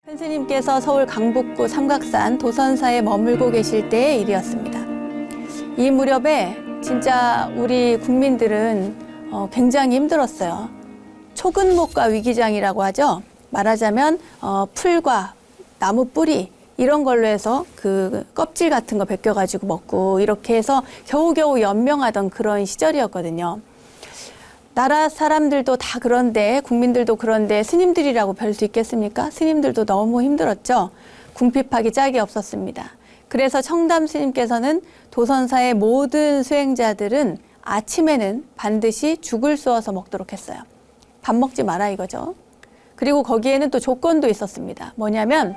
큰 스님께서 서울 강북구 삼각산 도선사에 머물고 계실 때의 일이었습니다. 이 무렵에 진짜 우리 국민들은 굉장히 힘들었어요. 초근목과 위기장이라고 하죠. 말하자면 풀과 나무 뿌리 이런 걸로 해서 그 껍질 같은 거 벗겨가지고 먹고 이렇게 해서 겨우겨우 연명하던 그런 시절이었거든요. 나라 사람들도 다 그런데 국민들도 그런데 스님들이라고 별 수 있겠습니까? 스님들도 너무 힘들었죠. 궁핍하기 짝이 없었습니다. 그래서 청담 스님께서는 도선사의 모든 수행자들은 아침에는 반드시 죽을 쑤어서 먹도록 했어요. 밥 먹지 마라 이거죠. 그리고 거기에는 또 조건도 있었습니다. 뭐냐면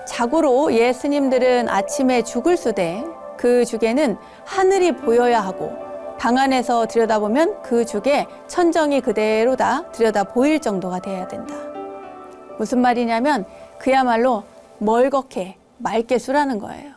자고로 예 스님들은 아침에 죽을 쑤되 그 죽에는 하늘이 보여야 하고 방 안에서 들여다보면 그 죽에 천정이 그대로 다 들여다 보일 정도가 돼야 된다. 무슨 말이냐면 그야말로 멀겋게 맑게 쓰라는 거예요.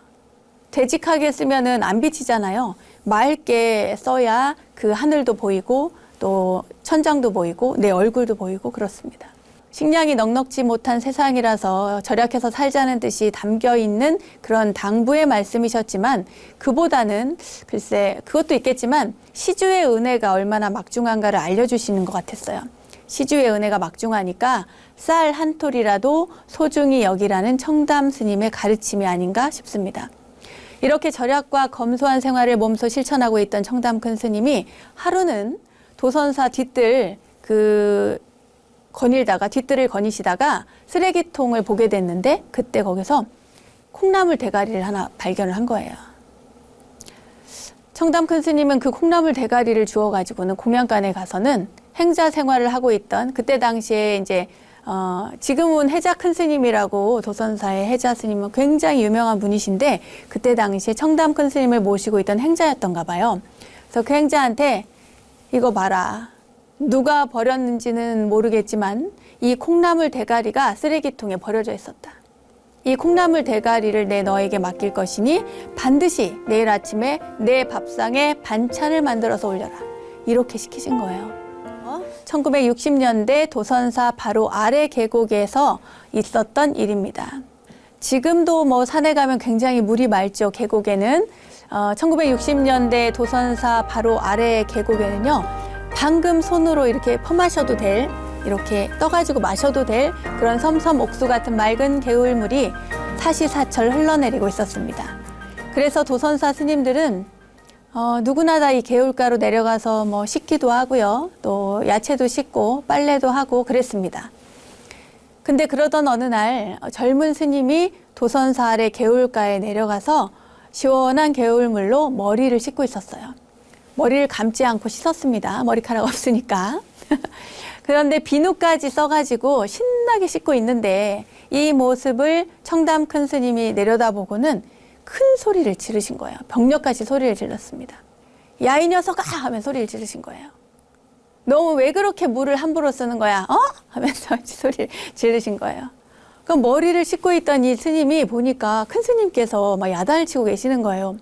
되직하게 쓰면은 안 비치잖아요. 맑게 써야 그 하늘도 보이고 또 천장도 보이고 내 얼굴도 보이고 그렇습니다. 식량이 넉넉지 못한 세상이라서 절약해서 살자는 뜻이 담겨 있는 그런 당부의 말씀이셨지만 그보다는 글쎄 그것도 있겠지만 시주의 은혜가 얼마나 막중한가를 알려주시는 것 같았어요. 시주의 은혜가 막중하니까 쌀 한 톨이라도 소중히 여기라는 청담 스님의 가르침이 아닌가 싶습니다. 이렇게 절약과 검소한 생활을 몸소 실천하고 있던 청담 큰 스님이 하루는 도선사 뒷뜰 뒷뜰을 거니시다가 쓰레기통을 보게 됐는데 그때 거기서 콩나물 대가리를 하나 발견을 한 거예요. 청담 큰 스님은 그 콩나물 대가리를 주워 가지고는 공양간에 가서는 행자 생활을 하고 있던 그때 당시에 이제 지금은 해자 큰 스님이라고 도선사의 해자 스님은 굉장히 유명한 분이신데 그때 당시에 청담 큰 스님을 모시고 있던 행자였던가 봐요. 그래서 그 행자한테 이거 봐라. 누가 버렸는지는 모르겠지만 이 콩나물 대가리가 쓰레기통에 버려져 있었다. 이 콩나물 대가리를 내 너에게 맡길 것이니 반드시 내일 아침에 내 밥상에 반찬을 만들어서 올려라. 이렇게 시키신 거예요. 1960년대 도선사 바로 아래 계곡에서 있었던 일입니다. 지금도 뭐 산에 가면 굉장히 물이 맑죠. 계곡에는 1960년대 도선사 바로 아래 계곡에는요. 방금 손으로 이렇게 퍼마셔도 될, 이렇게 떠가지고 마셔도 될 그런 섬섬 옥수 같은 맑은 개울물이 사시사철 흘러내리고 있었습니다. 그래서 도선사 스님들은 누구나 다 이 개울가로 내려가서 뭐 씻기도 하고요. 또 야채도 씻고 빨래도 하고 그랬습니다. 근데 그러던 어느 날 젊은 스님이 도선사 아래 개울가에 내려가서 시원한 개울물로 머리를 씻고 있었어요. 머리를 감지 않고 씻었습니다. 머리카락 없으니까. 그런데 비누까지 써가지고 신나게 씻고 있는데 이 모습을 청담 큰 스님이 내려다보고는 큰 소리를 지르신 거예요. 병력같이 소리를 질렀습니다. 야, 이 녀석아! 하면 소리를 지르신 거예요. 너 왜 그렇게 물을 함부로 쓰는 거야? 하면서 소리를 지르신 거예요. 그럼 머리를 씻고 있던 이 스님이 보니까 큰 스님께서 막 야단을 치고 계시는 거예요.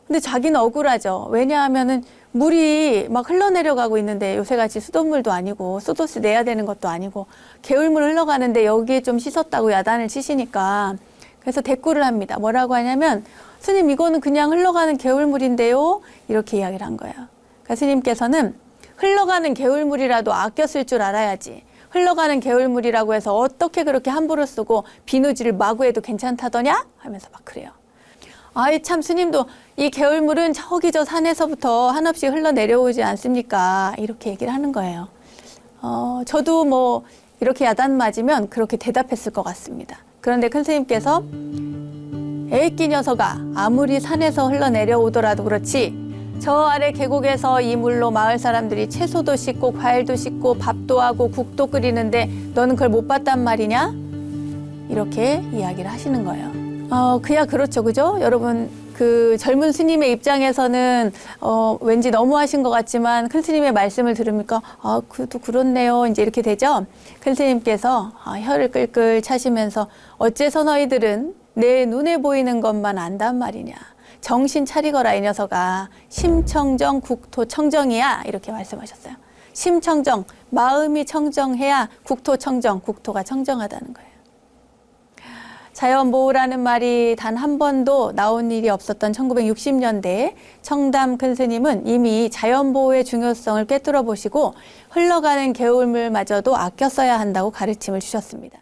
근데 자기는 억울하죠. 왜냐하면은 물이 막 흘러내려가고 있는데 요새같이 수돗물도 아니고 수도세 내야 되는 것도 아니고 개울물 흘러가는데 여기에 좀 씻었다고 야단을 치시니까 그래서 대꾸를 합니다. 뭐라고 하냐면 스님 이거는 그냥 흘러가는 개울물인데요. 이렇게 이야기를 한 거예요. 그러니까 스님께서는 흘러가는 개울물이라도 아껴 쓸 줄 알아야지. 흘러가는 개울물이라고 해서 어떻게 그렇게 함부로 쓰고 비누질을 마구 해도 괜찮다더냐? 하면서 막 그래요. 아이 참 스님도 이 개울물은 저기 저 산에서부터 한없이 흘러내려오지 않습니까? 이렇게 얘기를 하는 거예요. 저도 뭐 이렇게 야단 맞으면 그렇게 대답했을 것 같습니다. 그런데 큰 스님께서 에이끼 녀석아 아무리 산에서 흘러내려오더라도 그렇지 저 아래 계곡에서 이 물로 마을 사람들이 채소도 씻고 과일도 씻고 밥도 하고 국도 끓이는데 너는 그걸 못 봤단 말이냐? 이렇게 이야기를 하시는 거예요. 그야 그렇죠. 그죠? 여러분, 그 젊은 스님의 입장에서는, 왠지 너무하신 것 같지만 큰 스님의 말씀을 들으니까, 그도 그렇네요. 이제 이렇게 되죠? 큰 스님께서 혀를 끌끌 차시면서 어째서 너희들은 내 눈에 보이는 것만 안단 말이냐. 정신 차리거라, 이 녀석아. 심청정 국토 청정이야. 이렇게 말씀하셨어요. 심청정, 마음이 청정해야 국토 청정, 국토가 청정하다는 거예요. 자연보호라는 말이 단 한 번도 나온 일이 없었던 1960년대에 청담 큰 스님은 이미 자연보호의 중요성을 꿰뚫어 보시고 흘러가는 개울물마저도 아껴 써야 한다고 가르침을 주셨습니다.